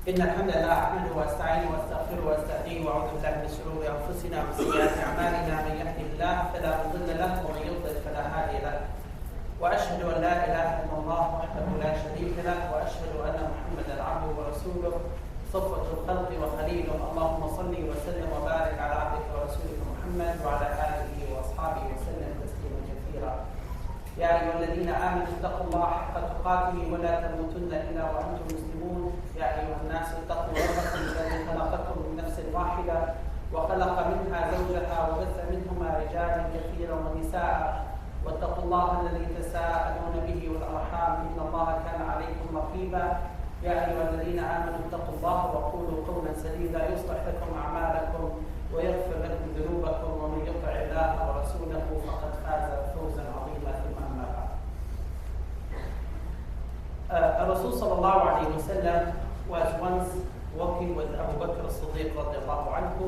إن الحمد لله أحمده وأستعينه وأستغفره وأستهديه وأعوذ بالله من شرور أنفسنا ومن سيئات أعمالنا من يهده الله فلا مضل له ومن يضلل فلا هادي له وأشهد أن لا إله إلا الله وحده لا شريك له وأشهد أن محمدا عبده ورسوله صفوة الخلق وخليله اللهم صل وسلم وبارك على عبدك ورسولك محمد وعلى آله وأصحابه وسلم تسليما كثيرا يا أيها الذين آمنوا اتقوا الله حق تقاته ولا تموتن إلا وأنتم مسلمون يا أيها الناس اتقوا ربكم الذي خلقكم من نفس واحدة وخلق منها زوجها وبث منهما رجالا كثيرا ونساء واتقوا الله الذي تساءلون به والأرحام إن الله كان عليكم رقيبا يا أيها الذين آمنوا اتقوا الله وقولوا قولا سديدا يصلح لكم أعمالكم ويغفر لكم ذنوبكم ومن يطع الله ورسوله فقد فاز فوزا عظيما ثم أما بعد. Rasul sallallahu alayhi wa sallam was once walking with Abu Bakr as-Siddiq radiallahu anhu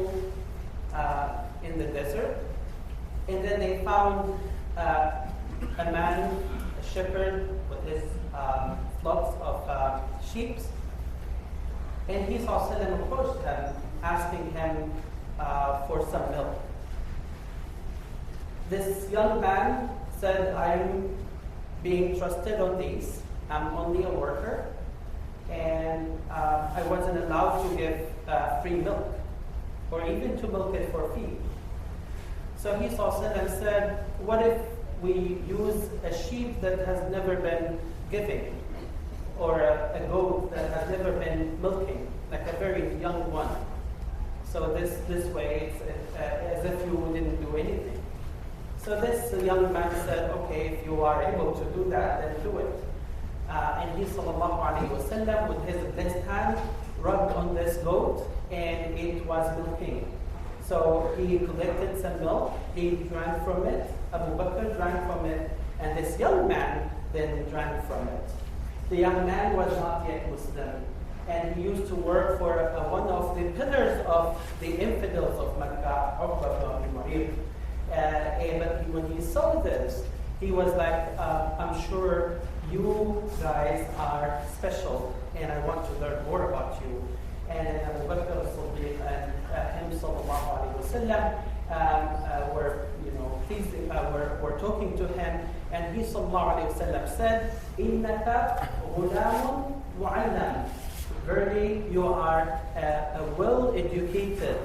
in the desert, and then they found a man, a shepherd with his flocks of sheep, and he approached him, asking him for some milk. This young man said, I'm being trusted on these. I'm only a worker, and I wasn't allowed to give free milk, or even to milk it for feed. So he said, what if we use a sheep that has never been giving, or a goat that has never been milking, like a very young one? So this way, it's as if you didn't do anything. So this young man said, okay, if you are able to do that, then do it. And he sallallahu alayhi wa sallam, with his blessed hand, rubbed on this goat, and it was milking. So he collected some milk, he drank from it, Abu Bakr drank from it, and this young man then drank from it. The young man was not yet Muslim, and he used to work for one of the pillars of the infidels of Makkah, Khutbah. But when he saw this, he was like, I'm sure you guys are special, and I want to learn more about you. And Abu Bakr as-Siddiq and him sallallahu alayhi wa sallam were talking to him, and he sallallahu alayhi wa sallam said, إِنَّكَ غُلَامٌ مُعَلَّمٌ. Verily, you are a well-educated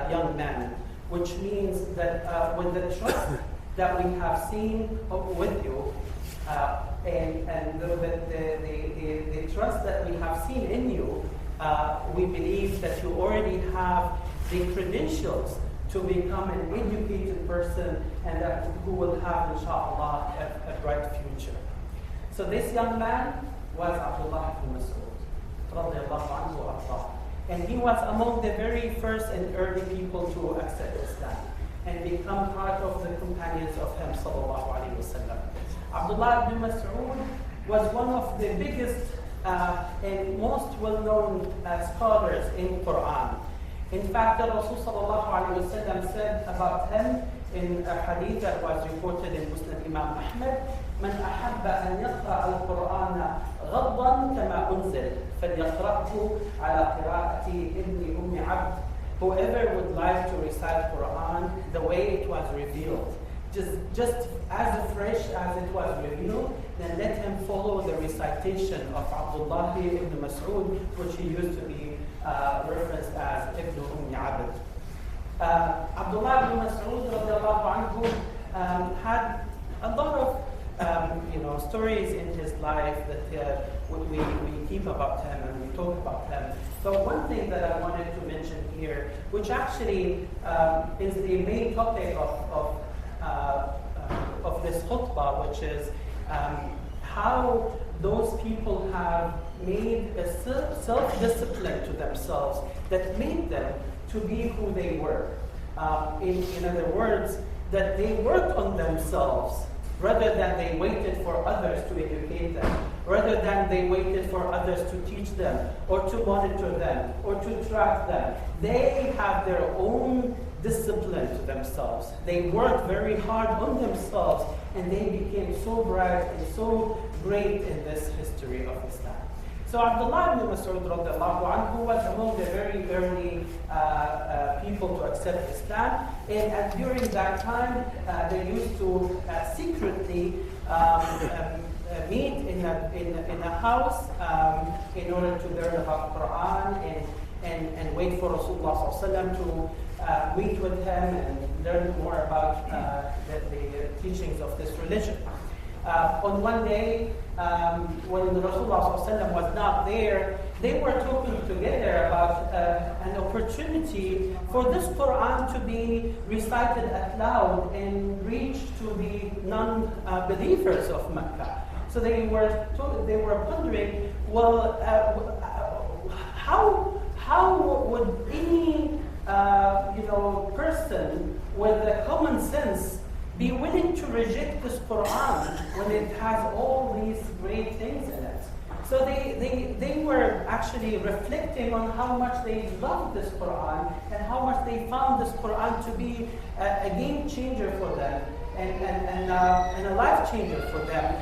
young man, which means that with the trust that we have seen with you, and the trust that we have seen in you, we believe that you already have the credentials to become an educated person, and who will have, inshallah, a bright future. So this young man was Abdullah ibn Mas'ud, radiallahu anhu ardah. And he was among the very first and early people to accept Islam and become part of the companions of him sallallahu alayhi wa sallam. Abdullah ibn Mas'ud was one of the biggest and most well-known scholars in Quran. In fact, the Rasul sallallahu alayhi wa sallam said about him in a hadith that was reported in Muslim Imam Ahmad, من أحب أن يقرأ القرآن غضا كما أنزل فليقرأه على قراءة ابن أم عبد. Whoever would like to recite Quran the way it was revealed, just as fresh as it was revealed, then let him follow the recitation of Abdullah ibn Mas'ud, which he used to be referenced as Ibn Abd. Abdullah ibn Mas'ud radiallahu anhu had a lot of stories in his life that we keep about him and we talk about him. So one thing that I wanted to mention here, which actually is the main topic of this khutbah, which is how those people have made a self-discipline to themselves that made them to be who they were. In other words, that they worked on themselves rather than they waited for others to educate them, rather than they waited for others to teach them, or to monitor them, or to track them. They have their own discipline to themselves. They worked very hard on themselves, and they became so bright and so great in this history of Islam. So Abdullah ibn Mas'ud radiallahu anhu was among the very early people to accept Islam, and during that time they used to secretly meet in a house in order to learn about Quran and wait for Rasulullah to meet with him and learn more about the teachings of this religion. On one day, when Rasulullah was not there, they were talking together about an opportunity for this Quran to be recited out loud and reach to the non-believers of Mecca. So they were wondering, well, how would any person with a common sense be willing to reject this Quran when it has all these great things in it? So they were actually reflecting on how much they loved this Quran and how much they found this Quran to be a game changer for them and a life changer for them.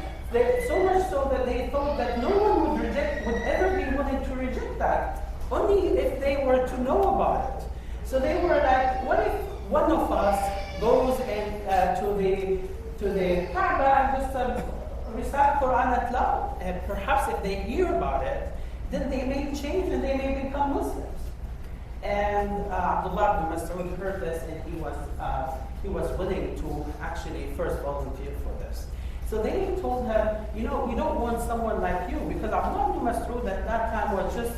So much so that they thought that no one would ever be willing to reject that, only if they were to know about it. So they were like, what if one of us goes to the Kaaba and just recite Quran out loud? And perhaps if they hear about it, then they may change and they may become Muslims. And Abdullah ibn Mas'ud heard this, and he was willing to actually first volunteer for this. So they told him, we don't want someone like you, because Abdullah ibn Mas'ud at that time was just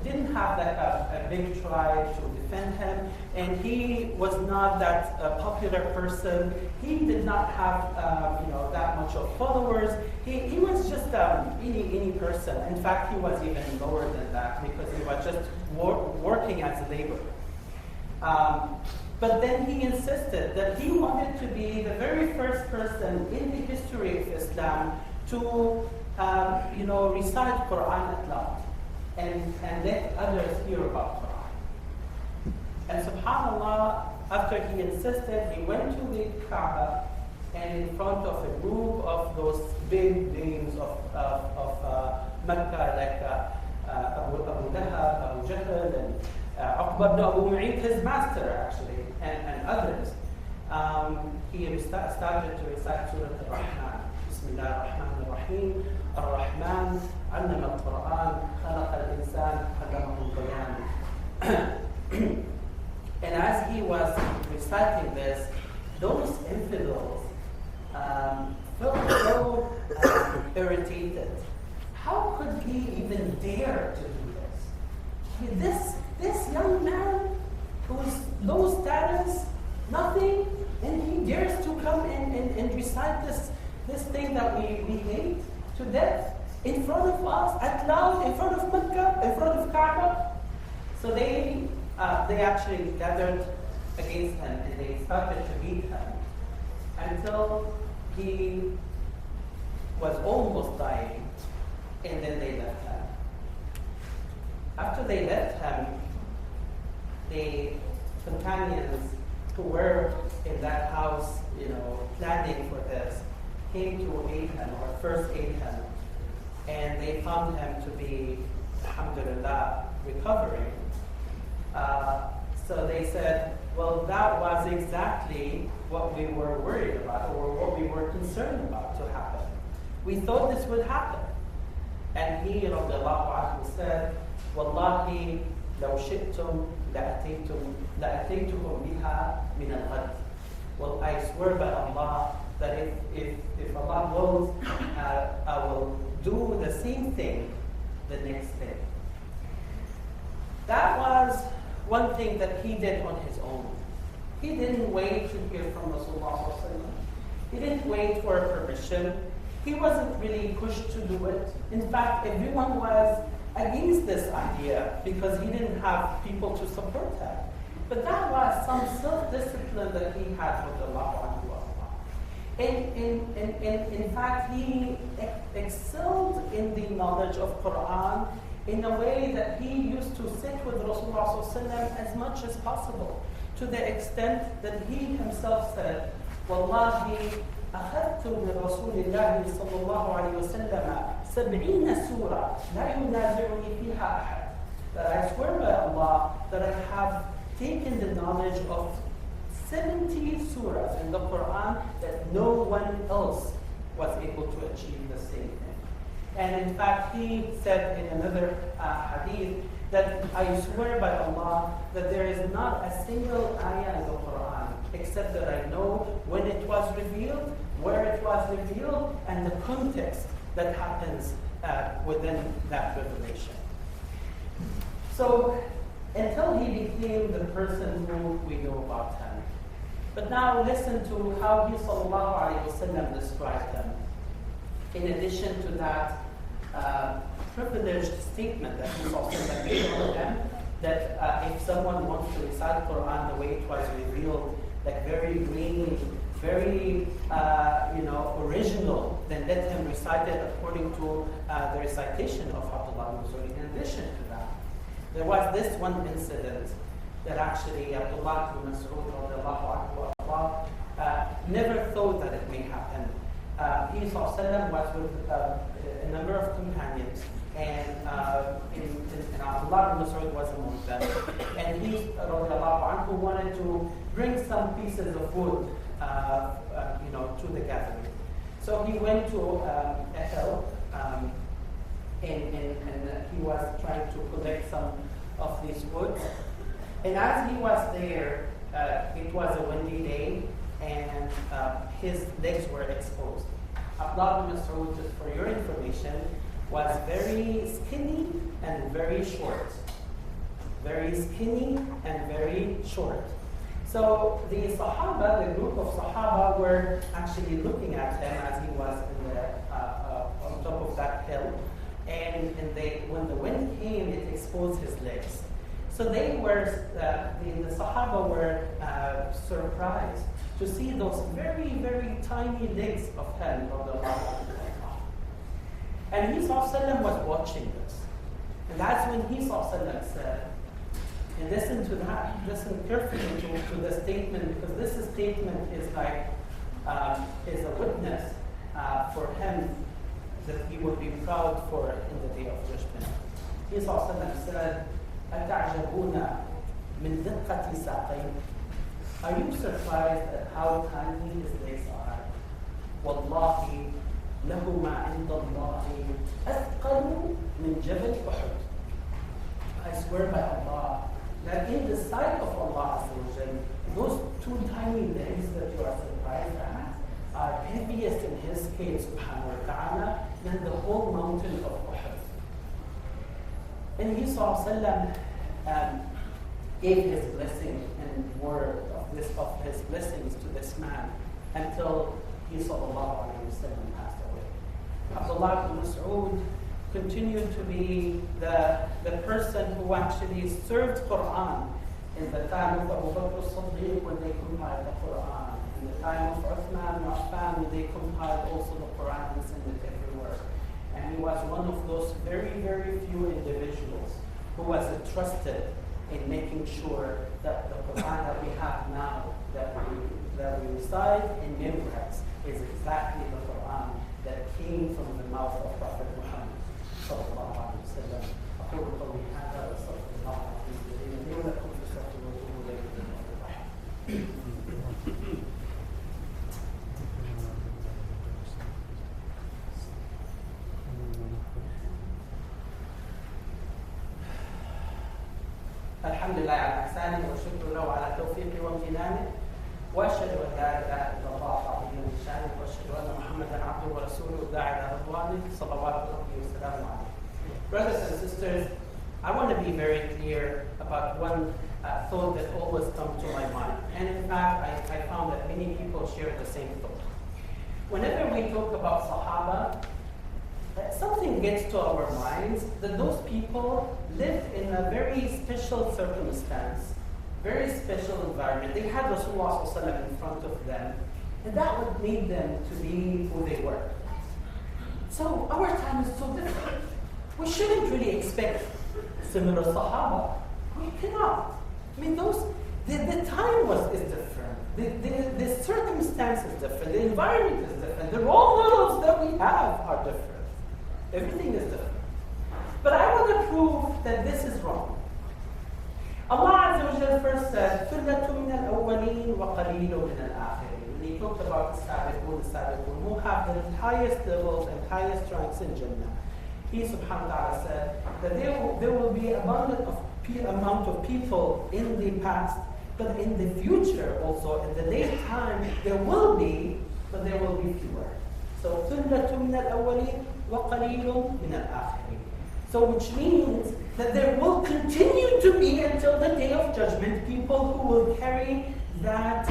didn't have like a big tribe to defend him, and he was not that popular person. He did not have that much of followers. He was just any person. In fact, he was even lower than that because he was just working as a laborer. But then he insisted that he wanted to be the very first person in the history of Islam to recite Quran out loud and let others hear about Quran. And subhanAllah, after he insisted, he went to the Kaaba, and in front of a group of those big names of Mecca, like Abu Lahab, Abu Jahl, and Uqba ibn Abu Mu'ayth, his master actually, and others, he started to recite Surah Al-Rahman. Bismillah ar-Rahman ar-Rahim. Ar-Rahman allama al-Quran, khalaqa al-insan, allamahu al-Bayan. And as he was reciting this, those infidels felt so irritated. How could he even dare to do this? This young man who's low status, nothing, and he dares to come and recite this thing that we hate to death in front of us, out loud, in front of Mecca, in front of Kaaba. So they actually gathered against him and they started to beat him until he was almost dying, and then they left him. After they left him, the companions who were in that house, planning for this, came to aid him, or first aid him, and they found him to be, alhamdulillah, recovering. So they said, well, that was exactly what we were worried about, or what we were concerned about to happen. We thought this would happen. And he, radiallahu anhu, said, Wallahi, law shi'tum la'ataytukum biha min al-ghad. Well, I swear by Allah that if Allah wills, I will do the same thing the next day. That was one thing that he did on his own. He didn't wait to hear from Rasulullah. He didn't wait for permission. He wasn't really pushed to do it. In fact, everyone was against this idea because he didn't have people to support him. But that was some self-discipline that he had with Allah. And in fact, he excelled in the knowledge of Quran in a way that he used to sit with Rasulullah as much as possible, to the extent that he himself said, Wallahi, أخذت من رسول الله صلى الله عليه وسلم 70 surah لا ينازعني فيها أحد. That I swear by Allah that I have taken the knowledge of 70 surahs in the Quran that no one else was able to achieve the same thing. And in fact, he said in another hadith that I swear by Allah that there is not a single ayah in the Quran except that I know when it was revealed, where it was revealed, and the context that happens within that revelation. So, until he became the person who we know about him. But now listen to how he sallallahu alayhi wasallam described him. In addition to that privileged statement that he sallallahu alayhi wasallam made on him, that if someone wants to recite Quran the way it was revealed, like very grainy, very original, then let him recite it according to the recitation of Abdullah ibn Mas'ud. In addition to that, there was this one incident that actually Abdullah ibn Mas'ud never thought that it may happen. He was with a number of companions, and Abdullah ibn Mas'ud was among them. And he who wanted to bring some pieces of wood to the gathering. So he went to a hill, and he was trying to collect some of these woods. And as he was there, it was a windy day, and his legs were exposed. Abdullah ibn Mas'ud, just for your information, was very skinny and very short. Very skinny and very short. So the Sahaba, the group of Sahaba, were actually looking at him as he was on top of that hill. And when the wind came, it exposed his legs. So they were, the Sahaba were surprised to see those very, very tiny legs of him. And he was watching this. And that's when he said, and listen to that, listen carefully to the statement, because this statement is like, is a witness for him that he would be proud for in the day of judgment. He said, أَتَعْجَبُونَ مِنْ دِقَّةِ سَاقَيْنِ. Are you surprised at how tiny his legs are? وَاللَّهِ لَهُ مَا عِنْدَ اللَّهِ أَثْقَلُ مِنْ جَبَلِ أُحُدٍ. I swear by Allah that in the sight of Allah, those two tiny legs that you are surprised at are heaviest in his scale, subhanahu wa ta'ala, than the whole mountain of Uhud. And he gave his blessing and word of his blessings to this man until he sallallahu alayhi wa sallam passed away. Abdullah ibn Mas'ud continued to be the person who actually served Quran in the time of Abu Bakr as-Siddiq when they compiled the Quran, in the time of Uthman and Affan when they compiled also the Quran and sent it everywhere. And he was one of those very, very few individuals who was trusted in making sure that the Quran that we have now, that we recite and memorize, is exactly the Quran that came from the mouth of Prophet Muhammad sallallahu alaihi wasallam. أقول قولي هذا وأستغفر الله العظيم لي ولكم فاستغفروه وتوبوا إليه إنه هو الرحيم. الحمد لله على إحسانه والشكر له على توفيقه وامتنانه وأشهد أن لا إله إلا الله عظيم شانه وأشهد أن محمدا عبده ورسوله الداعي إلى رضوانه صلوات ربي وسلامه عليه. Brothers and sisters, I want to be very clear about one thought that always comes to my mind. And in fact, I found that many people share the same thought. Whenever we talk about Sahaba, something gets to our minds that those people lived in a very special circumstance, very special environment. They had Rasulullah ﷺ in front of them, and that would make them to be who they were. So our time is so different. We shouldn't really expect similar Sahaba. We cannot. I mean, the time is different. The circumstance is different. The environment is different. The role models that we have are different. Everything is different. But I want to prove that this is wrong. Allah Azza wa Jal first said, ثُلَّةٌ مِنَ الْأَوَّلِينَ وَقَلِيلٌ مِنَ الْآخِرِينَ. When he talked about the Sabiqun, who have the highest levels and highest ranks in Jannah. He subhanahu wa ta'ala said that there will be abundant amount of people in the past, but in the future also, in the late time, there will be, but there will be fewer. So, ثُلَّةٌ مِنَ الْأَوَّلِينَ وَقَلِيلٌ مِنَ الْآخِرِينَ. So, which means that there will continue to be until the day of judgment people who will carry that,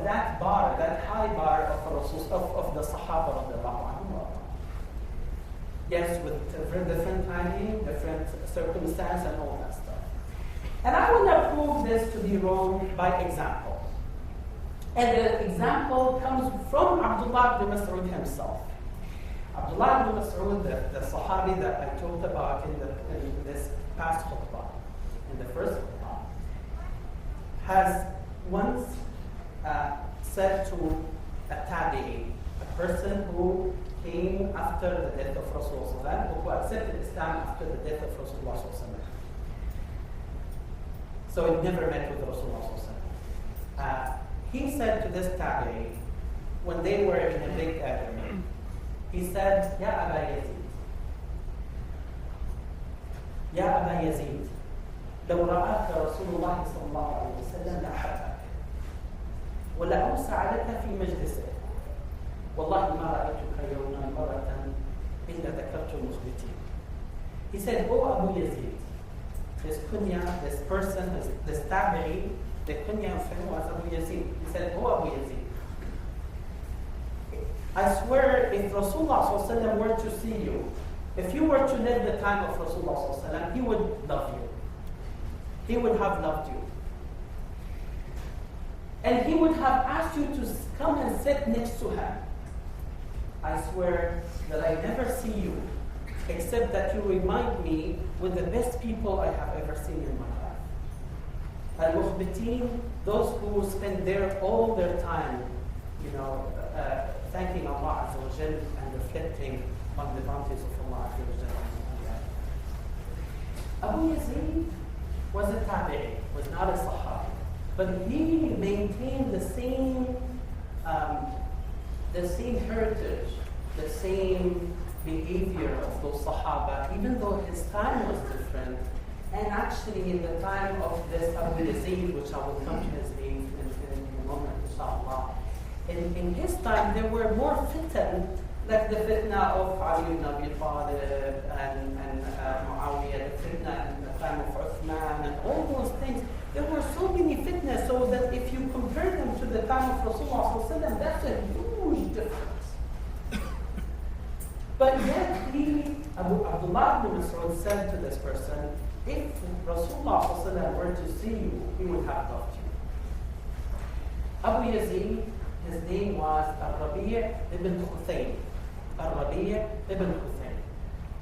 that bar, that high bar of the Sahaba of the Ra'wah. Yes, with different timing, different circumstance, and all that stuff. And I want to prove this to be wrong by example. And the example comes from Abdullah ibn Mas'ud himself. Abdullah ibn Mas'ud, the Sahabi that I talked about in this past khutbah, in the first khutbah, has once said to a tabi'i, a person who came after the death of Rasulullah, who accepted Islam after the death of Rasulullah. So he never met with Rasulullah. He said to this tabi'i, when they were in a big gathering, he said, Ya Aba Yazid, Ya Aba Yazid, لو رآك رسول الله صلى الله عليه وسلم لأحبك ولأوسع لك في مجلسه والله ما رأيتك يوما مرة إلا ذكرت المخبتين. He said, Oh Abu Yazid, this kunya, this person, this tabi'i, the kunya of him was Abu Yazid. He said, Oh Abu Yazid, I swear if Rasulullah were to see you, if you were to live the time of Rasulullah, he would love you. He would have loved you. And he would have asked you to come and sit next to him. I swear that I never see you, except that you remind me with the best people I have ever seen in my life. Al-Mukhbitin, those who spend all their time, thanking Allah Azza wa Jal and reflecting on the bounties of Allah Azza wa Jal. Abu Yazid was a tabi'i, was not a sahabi, but he maintained the same heritage, the same behavior of those Sahaba, even though his time was different. And actually, in the time of this Abu Yazid, which I will come to his name in a moment, inshallah, in his time, there were more fitan, like the fitna of Ali ibn Abi Talib and Muawiyah, the fitna in the time of Uthman, and all those things. There were so many fitnas, so that if you compare them to the time of Rasulullah, that's a huge difference. But yet Abdullah ibn Mas'ud said to this person, if Rasulullah were to see you, he would have loved you. Abu Yazid, his name was Ar-Rabi' ibn Khuthayn. Ar-Rabi' ibn Khuthayn.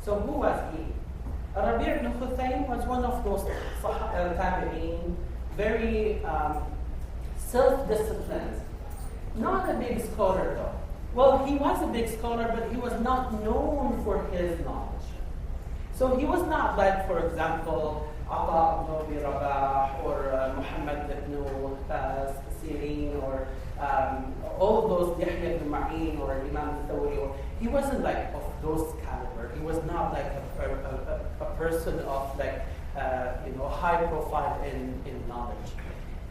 So who was he? Ar-Rabi' ibn Khuthayn was one of those tabi'een, very self-disciplined. Not a big scholar though. Well, he was a big scholar, but he was not known for his knowledge. So he was not like, for example, Ata ibn Abi Rabah or Muhammad ibn Sirin or all those Yahya ibn Ma'in or Imam al-Thawri. He wasn't like of those caliber. He was not like a person of like high profile in knowledge.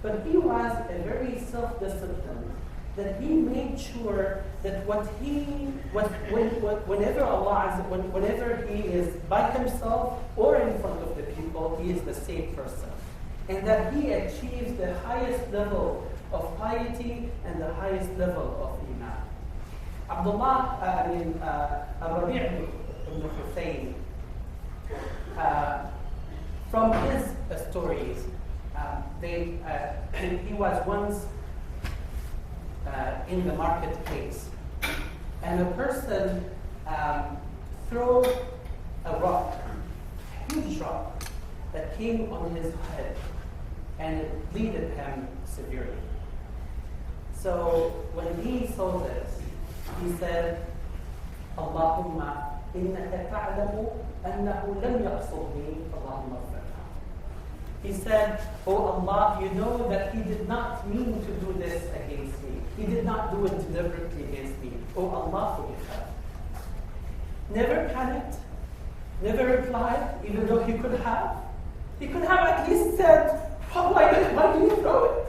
But he was a very self-disciplined, that he made sure that whenever he is by himself or in front of the people, he is the same person. And that he achieves the highest level of piety and the highest level of iman. Rabi' ibn Hussein, from his stories, he was once in the marketplace, and a person threw a rock, a huge rock, that came on his head, and it bleeded him severely. So when he saw this, he said, اللهم إنك تعلم أنه لم يقصدني اللهم اغفر له. He said, Oh Allah, you know that he did not mean to do this against me. He did not do it deliberately against me. Oh Allah, forgive him. Never panicked, never replied, even though he could have. He could have at least said, oh my God, why do you throw it?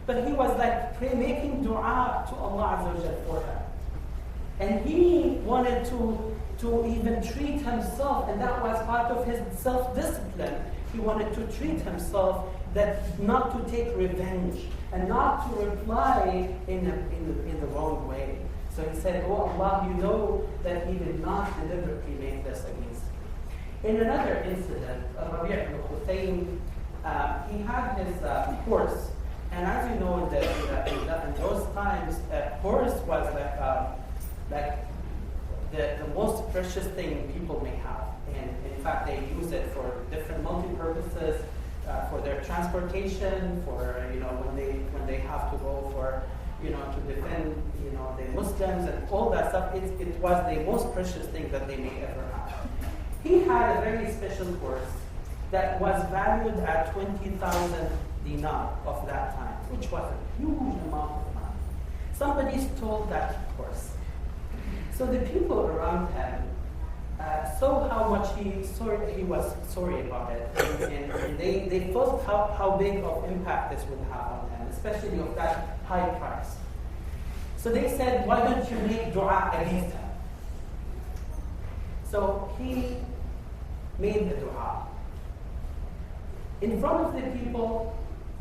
But he was like making dua to Allah Azza wa Jal for her. And he wanted to even treat himself, and that was part of his self-discipline. He wanted to treat himself that not to take revenge and not to reply in the wrong way. So he said, Oh Allah, you know that he did not deliberately make this against me. In another incident, Rabi' ibn Khuthaym, he had his horse. And as you know, in those times, a horse was like the most precious thing people may have. And in fact, they use it for different multi-purposes, for their transportation, for when they have to go for to defend the Muslims and all that stuff. It was the most precious thing that they may ever have. He had a very special horse that was valued at 20,000 dinar of that time, which was a huge amount of money. Somebody stole that horse. So the people around him saw how much he was sorry about it, and they felt how big of impact this would have on him, especially of that high price. So they said, why don't you make dua against him? So he made the dua in front of the people,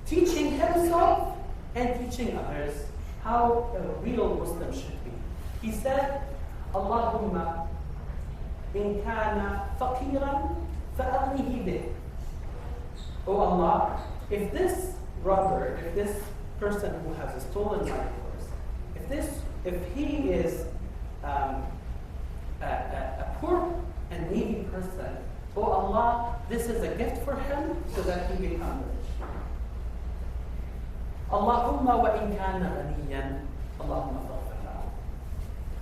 teaching himself and teaching others how a real Muslim should be. He said, Allahumma in kana faqiran fa'aghnihi bih. Oh Allah, if this robber, if this person who has stolen my horse, if he is a poor and needy person, oh Allah, this is a gift for him so that he becomes rich. Allahumma wa in kana ghaniyan, Allahumma faghfir lahu.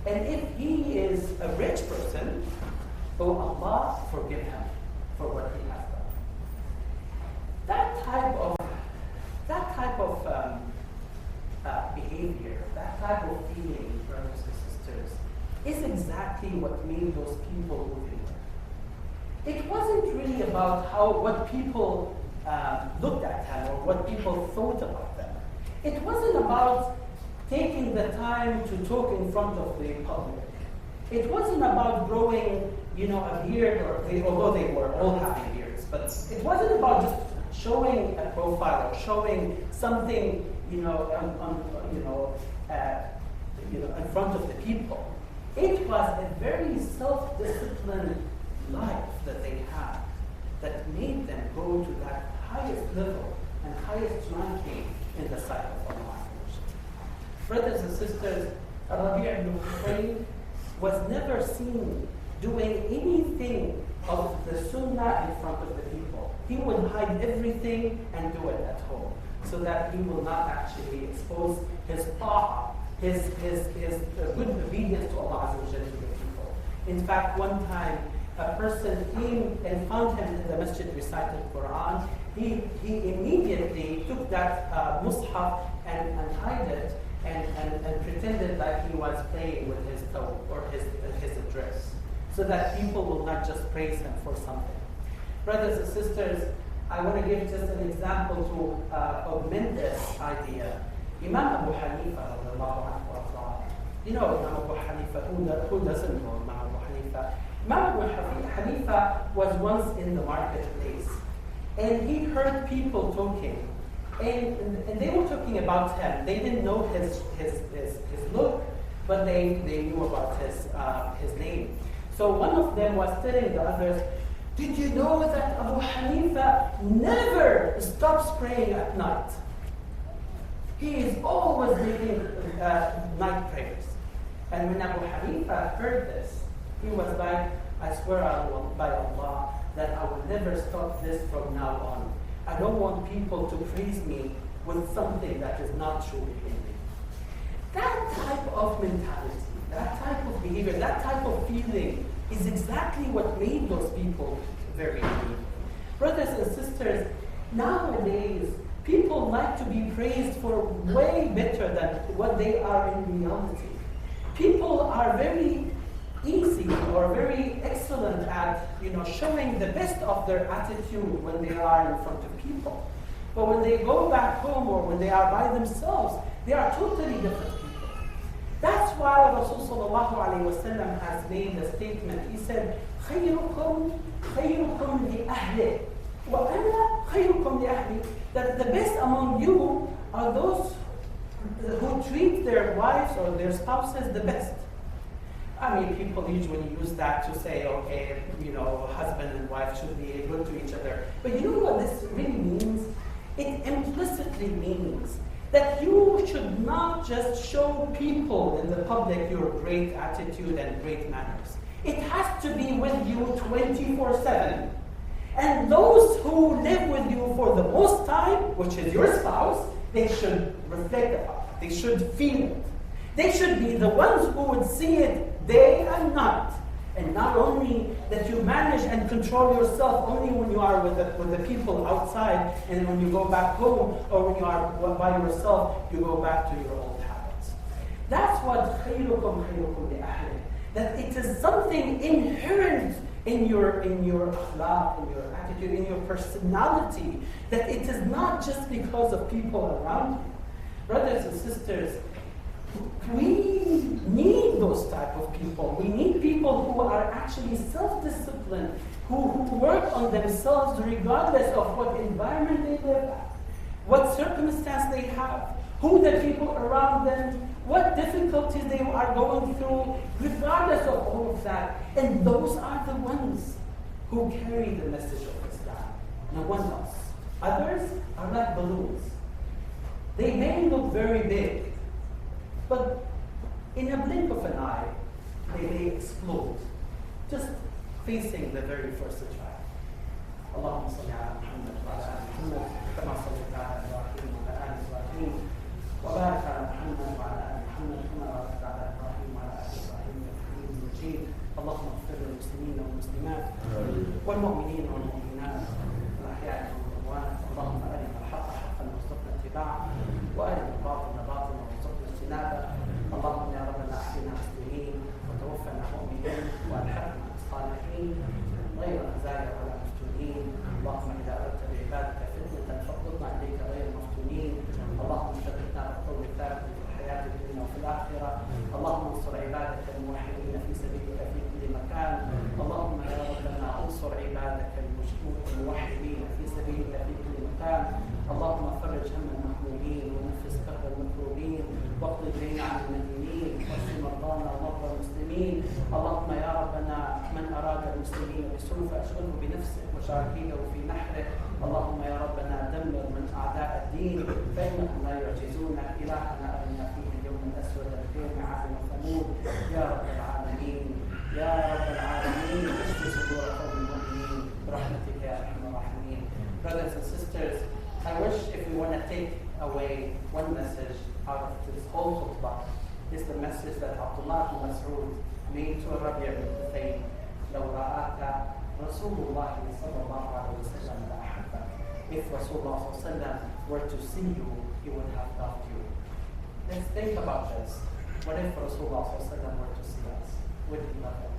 And if he is a rich person, oh Allah, forgive him for what he has done. That type of behavior, that type of feeling, brothers and sisters, is exactly what made those people who they were. It wasn't really about what people looked at them or what people thought about them. It wasn't about taking the time to talk in front of the public. It wasn't about growing, a beard, although they were all having beards. But it wasn't about just showing a profile or showing something, in front of the people. It was a very self-disciplined life that they had that made them go to that highest level and highest ranking in the sight of Allah. Brothers and sisters, Rabi' ibn Khuthaym was never seen doing anything of the sunnah in front of the people. He would hide everything and do it at home, so that he will not actually expose his ta'ah, his good obedience to Allah Azza wa Jalla to the people. In fact, one time, a person came and found him in the masjid reciting Quran. He immediately took that mushaf and hid it and pretended that he was praying with his thawb or his address, so that people will not just praise him for something. Brothers and sisters, I want to give just an example to augment this idea. Imam Abu Hanifa, Imam Abu Hanifa, who doesn't know Imam Abu Hanifa? Imam Abu Hanifa was once in the marketplace, and he heard people talking, and they were talking about him. They didn't know his look, but they knew about his name. So one of them was telling the others, did you know that Abu Hanifa never stops praying at night? He is always making night prayers. And when Abu Hanifa heard this, he was like, I swear by Allah that I will never stop this from now on. I don't want people to praise me with something that is not true in me. That type of mentality, that type of behavior, that type of feeling is exactly what made those people very weak. Brothers and sisters, nowadays, people like to be praised for way better than what they are in reality. People are very easy or very excellent at showing the best of their attitude when they are in front of people. But when they go back home or when they are by themselves, they are totally different people. That's why Rasul sallallahu alayhi wa sallam has made a statement. He said, خيركم لأهله وأنا خيركم لأهلي. That the best among you are those who treat their wives or their spouses the best. I mean, people usually use that to say, okay, husband and wife should be good to each other. But you know what this really means? It implicitly means that you should not just show people in the public your great attitude and great manners. It has to be with you 24/7. And those who live with you for the most time, which is your spouse, they should reflect upon it. They should feel it. They should be the ones who would see it day and night. And not only that you manage and control yourself only when you are with the people outside, and when you go back home, or when you are by yourself, you go back to your old habits. That's what خيركم لأهله. That it is something inherent in your akhlaq, in your attitude, in your personality, that it is not just because of people around you. Brothers and sisters, we need those type of people. We need people who are actually self-disciplined, who work on themselves regardless of what environment they live in, what circumstance they have, who the people around them, what difficulties they are going through, regardless of all of that. And those are the ones who carry the message of Islam. No one else. Others are like balloons. They may look very big, but in a blink of an eye, they may explode, just facing the very first attack. Allahumma salli ala Muhammad wa ala ali Muhammad, kama sallaita ala Ibrahim wa ala ali Ibrahim, wa barik ala Muhammad wa ala ali Muhammad, kama barakta ala Ibrahim wa ala ali Ibrahim, innaka Hamidun Majid. Allahumma ighfir lil muslimina wal muslimat, wal mu'minina wal mu'minat, wal ahya'i minhum wal amwat. Allahumma arina al-haqqa haqqan warzuqna ittiba'ah, wa arina al-batila batilan warzuqna ijtinabah. اللهم يا ربنا احينا مسلمين وتوفنا مؤمنين والحقنا بالصالحين غير خزايا ولا مفتونين. اللهم اذا اردت بعبادك فتنه فاقبضنا اليك غير مفتونين. اللهم ثبتنا بالقول الثابت في الحياه الدنيا وفي الاخره. اللهم انصر عبادك الموحدين في سبيلك في كل مكان. اللهم يا ربنا انصر عبادك الموحدين في سبيلك في كل مكان. اللهم فرج هم المحمومين ونفس كرب المكروبين واقض الدين عن المدينين واشف مرضانا ومرضى المسلمين. اللهم يا ربنا من اراد المسلمين بسوء فاشغله بنفسه وشاركينه في نحره. اللهم يا ربنا دمر من اعداء الدين فانهم لا يعجزونك. الهنا ارنا فيه اليوم الاسود الخير عاد وثمود. يا رب العالمين يا رب العالمين اشف صدور قوم المؤمنين برحمتك يا ارحم الراحمين. Brothers and sisters, I wish if we want to take away one message out of this whole khutbah, is the message that Abdullah ibn Mas'ud made to Rabi' ibn Hussein. لو رآك رسول الله صلى الله عليه وسلم لأحبك. If Rasulullah صلى الله عليه وسلم were to see you, he would have loved you. Let's think about this. What if Rasulullah صلى الله عليه وسلم were to see us? Would he love us?